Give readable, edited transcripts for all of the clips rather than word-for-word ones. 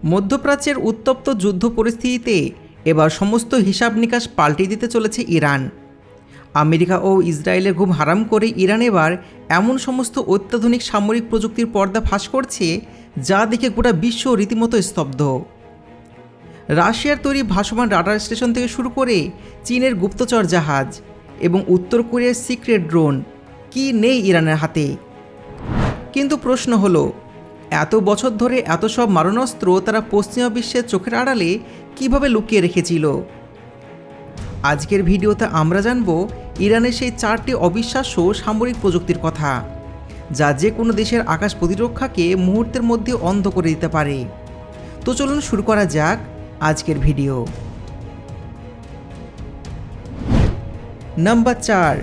মধ্যপ্রাচ্যের উত্তপ্ত যুদ্ধ পরিস্থিতিতে এবার সমস্ত হিসাব নিকাশ পাল্টে দিতে চলেছে ইরান। আমেরিকা ও ইসরায়েলের ঘুম হারাম করে ইরান এবার এমন সমস্ত অত্যাধুনিক সামরিক প্রযুক্তির পর্দা ফাঁস করছে যা দেখে গোটা বিশ্ব রীতিমতো স্তব্ধ। রাশিয়ার তৈরি ভাসমান রাডার স্টেশন থেকে শুরু করে চীনের গুপ্তচর জাহাজ এবং উত্তর কোরিয়ার সিক্রেট ড্রোন কি নেই ইরানের হাতে। কিন্তু প্রশ্ন হলো, এত বছর ধরে এত সব মারণাস্ত্র তারা পশ্চিমা বিশ্বের চোখের আড়ালে কিভাবে লুকিয়ে রেখেছিল? আজকের ভিডিওতে আমরা জানব ইরানের সেই 4টি অবিশ্বাস্য সামরিক প্রযুক্তির কথা, যা যে কোনো দেশের আকাশ প্রতিরক্ষাকে মুহূর্তের মধ্যে অন্ধ করে দিতে পারে। তো চলুন শুরু করা যাক আজকের ভিডিও। Number 4,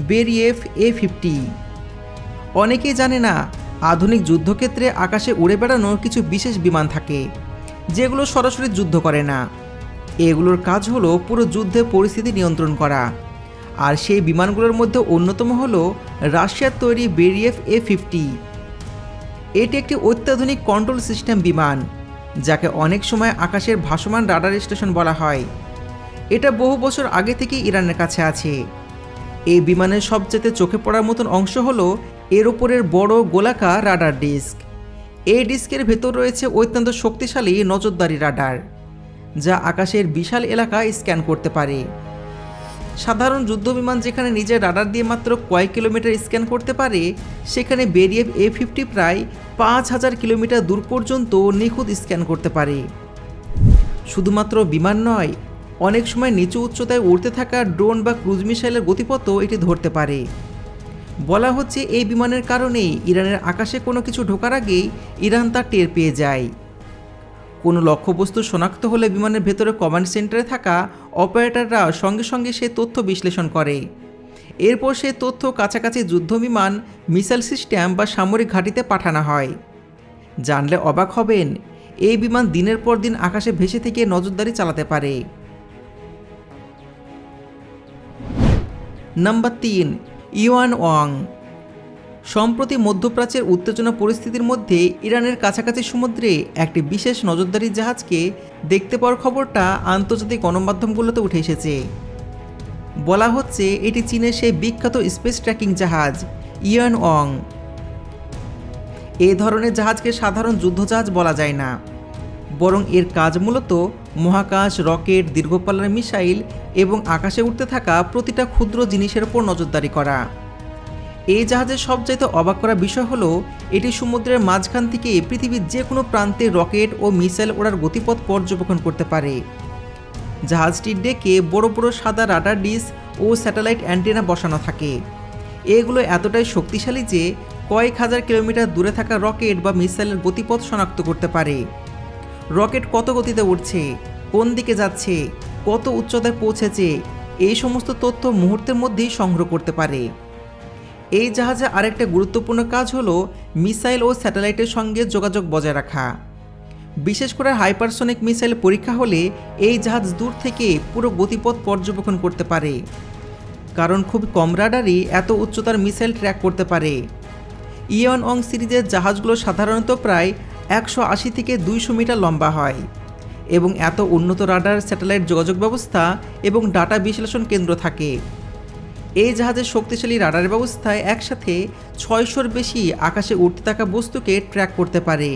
বেরিয়েভ A50। অনেকেই জানে না, আধুনিক যুদ্ধক্ষেত্রে আকাশে উড়ে বেড়ানোর কিছু বিশেষ বিমান থাকে যেগুলো সরাসরি যুদ্ধ করে না। এগুলোর কাজ হলো পুরো যুদ্ধের পরিস্থিতি নিয়ন্ত্রণ করা। আর সেই বিমানগুলোর মধ্যে অন্যতম হলো রাশিয়ার তৈরি বেরিয়েভ A50। এটি একটি অত্যাধুনিক কন্ট্রোল সিস্টেম বিমান, যাকে অনেক সময় আকাশের ভাসমান রাডার স্টেশন বলা হয়। এটা বহু বছর আগে থেকেই ইরানের কাছে আছে। এই বিমানের সবচেয়ে চোখে পড়ার মতন অংশ হলো এর ওপরের বড় গোলাকার রাডার ডিস্ক। এই ডিস্কের ভেতর রয়েছে অত্যন্ত শক্তিশালী নজরদারি রাডার, যা আকাশের বিশাল এলাকা স্ক্যান করতে পারে। সাধারণ যুদ্ধবিমান যেখানে নিজের রাডার দিয়ে মাত্র কয়েক কিলোমিটার স্ক্যান করতে পারে, সেখানে বেরিয়েভ A50 প্রায় 5000 কিলোমিটার দূর পর্যন্ত নিখুঁত স্ক্যান করতে পারে। শুধুমাত্র বিমান নয়, অনেক সময় নিচু উচ্চতায় উড়তে থাকা ড্রোন বা ক্রুজ মিসাইলের গতিপথও এটি ধরতে পারে। বলা হচ্ছে এই বিমানের কারণেই ইরানের আকাশে কোনো কিছু ঢোকার আগেই ইরান তা টের পেয়ে যায়। কোনো লক্ষ্যবস্তু শনাক্ত হলে বিমানের ভেতরে কমান্ড সেন্টারে থাকা অপারেটররা সঙ্গে সঙ্গে সেই তথ্য বিশ্লেষণ করে। এরপর সেই তথ্য কাছাকাছি যুদ্ধবিমান, মিসাইল সিস্টেম বা সামরিক ঘাঁটিতে পাঠানো হয়। জানলে অবাক হবেন, এই বিমান দিনের পর দিন আকাশে ভেসে থেকে নজরদারি চালাতে পারে। নাম্বার 3, ইউয়ানওয়াং। সম্প্রতি মধ্যপ্রাচ্যের উত্তেজনা পরিস্থিতির মধ্যে ইরানের কাছাকাছি সমুদ্রে একটি বিশেষ নজরদারি জাহাজকে দেখতে পাওয়ার খবরটা আন্তর্জাতিক গণমাধ্যমগুলোতে উঠে এসেছে। বলা হচ্ছে এটি চীনের সেই বিখ্যাত স্পেস ট্র্যাকিং জাহাজ ইউয়ানওয়াং। এই ধরনের জাহাজকে সাধারণ যুদ্ধজাহাজ বলা যায় না, বরং এর কাজ মূলত মহাকাশ, রকেট, দীর্ঘপাল্লার মিসাইল এবং আকাশে উঠতে থাকা প্রতিটা ক্ষুদ্র জিনিসের উপর নজরদারি করা। এই জাহাজের সবচাইতে অবাক করা বিষয় হলো এটি সমুদ্রের মাঝখান থেকে পৃথিবীর যে কোনো প্রান্তে রকেট ও মিসাইল ওড়ার গতিপথ পর্যবেক্ষণ করতে পারে। জাহাজটির ডেকে বড় বড় সাদা রাডার ডিস্ক ও স্যাটেলাইট অ্যান্টেনা বসানো থাকে। এগুলো এতটাই শক্তিশালী যে কয়েক হাজার কিলোমিটার দূরে থাকা রকেট বা মিসাইলের গতিপথ শনাক্ত করতে পারে। রকেট কত গতিতে উঠছে, কোন দিকে যাচ্ছে, কত উচ্চতায় পৌঁছেছে, এই সমস্ত তথ্য মুহূর্তের মধ্যেই সংগ্রহ করতে পারে। এই জাহাজে আরেকটা গুরুত্বপূর্ণ কাজ হলো মিসাইল ও স্যাটেলাইটের সঙ্গে যোগাযোগ বজায় রাখা। বিশেষ করে হাইপারসনিক মিসাইল পরীক্ষা হলে এই জাহাজ দূর থেকে পুরো গতিপথ পর্যবেক্ষণ করতে পারে, কারণ খুব কম রাডারই এত উচ্চতার মিসাইল ট্র্যাক করতে পারে। ইউয়ানওয়াং সিরিজের জাহাজগুলো সাধারণত প্রায় 180 থেকে 200 মিটার লম্বা হয় এবং এত উন্নত রাডার, স্যাটেলাইট যোগাযোগ ব্যবস্থা এবং ডাটা বিশ্লেষণ কেন্দ্র থাকে। এই জাহাজের শক্তিশালী রাডার ব্যবস্থায় একসাথে 600-র বেশি আকাশে উঠতে থাকা বস্তুকে ট্র্যাক করতে পারে।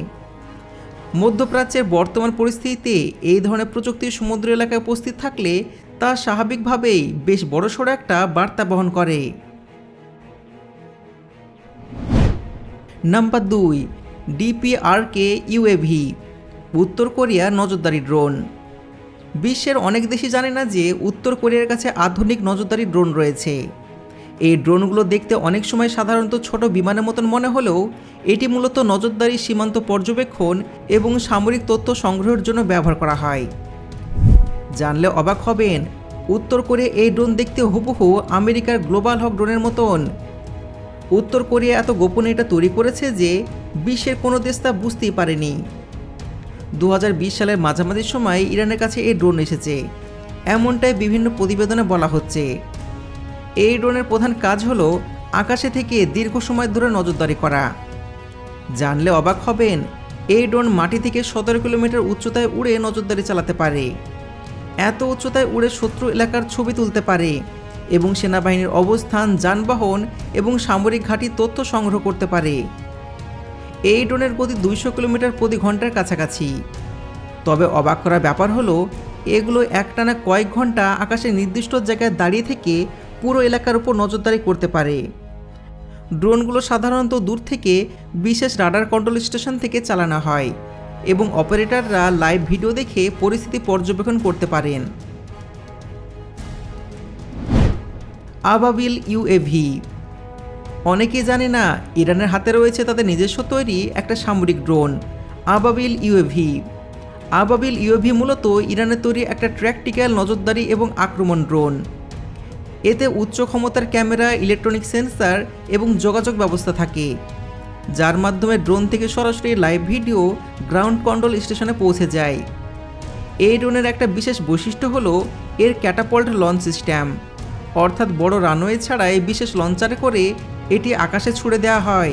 মধ্যপ্রাচ্যের বর্তমান পরিস্থিতিতে এই ধরনের প্রযুক্তি সমুদ্র এলাকায় উপস্থিত থাকলে তা স্বাভাবিকভাবেই বেশ বড়সড় একটা বার্তা বহন করে। নাম্বার 2, DPRK UAV, উত্তর কোরিয়ার নজরদারি ড্রোন। বিশ্বের অনেক দেশই জানে না যে উত্তর কোরিয়ার কাছে আধুনিক নজরদারি ড্রোন রয়েছে। এই ড্রোনগুলো দেখতে অনেক সময় সাধারণত ছোট বিমানের মতন মনে হলেও এটি মূলত নজরদারি, সীমান্ত পর্যবেক্ষণ এবং সামরিক তথ্য সংগ্রহের জন্য ব্যবহার করা হয়। জানলে অবাক হবেন, উত্তর কোরিয়া এই ড্রোন দেখতে হুবহু আমেরিকার গ্লোবাল হক ড্রোনের মতন। উত্তর কোরিয়া এত গোপনে এটা তৈরি করেছে যে বিশ্বের কোনো দেশ তা বুঝতেই পারেনি। 2020 সালের মাঝামাঝি সময় ইরানের কাছে এই ড্রোন এসেছে, এমনটাই বিভিন্ন প্রতিবেদনে বলা হচ্ছে। এই ড্রোনের প্রধান কাজ হলো আকাশে থেকে দীর্ঘ সময় ধরে নজরদারি করা। জানলে অবাক হবেন, এই ড্রোন মাটি থেকে 17 কিলোমিটার উচ্চতায় উড়ে নজরদারি চালাতে পারে। এত উচ্চতায় উড়ে শত্রু এলাকার ছবি তুলতে পারে এবং সেনাবাহিনীর অবস্থান, যানবাহন এবং সামরিক ঘাঁটির তথ্য সংগ্রহ করতে পারে। এই ড্রোনের গতি 200 কিলোমিটার প্রতি ঘন্টার কাছাকাছি। তবে অবাক করার ব্যাপার হলো, এগুলো একটানা কয়েক ঘন্টা আকাশে নির্দিষ্ট জায়গায় দাঁড়িয়ে থেকে পুরো এলাকার উপর নজরদারি করতে পারে। ড্রোনগুলো সাধারণত দূর থেকে বিশেষ রাডার কন্ট্রোল স্টেশন থেকে চালানো হয় এবং অপারেটররা লাইভ ভিডিও দেখে পরিস্থিতি পর্যবেক্ষণ করতে পারেন। আবাবিল ইউএভি। অনেকেই জানে না, ইরানের হাতে রয়েছে তাদের নিজস্ব তৈরি একটা সামরিক ড্রোন, আবাবিল ইউএভি। আবাবিল ইউএভি মূলত ইরানের তৈরি একটা ট্র্যাকটিক্যাল নজরদারি এবং আক্রমণ ড্রোন। এতে উচ্চ ক্ষমতার ক্যামেরা, ইলেকট্রনিক সেন্সর এবং যোগাযোগ ব্যবস্থা থাকে, যার মাধ্যমে ড্রোন থেকে সরাসরি লাইভ ভিডিও গ্রাউন্ড কন্ট্রোল স্টেশনে পৌঁছে যায়। এই ড্রোনের একটা বিশেষ বৈশিষ্ট্য হলো এর ক্যাটাপল্ট লঞ্চ সিস্টেম, অর্থাৎ বড় রানওয়ে ছাড়াই বিশেষ লঞ্চারে করে এটি আকাশে ছুড়ে দেওয়া হয়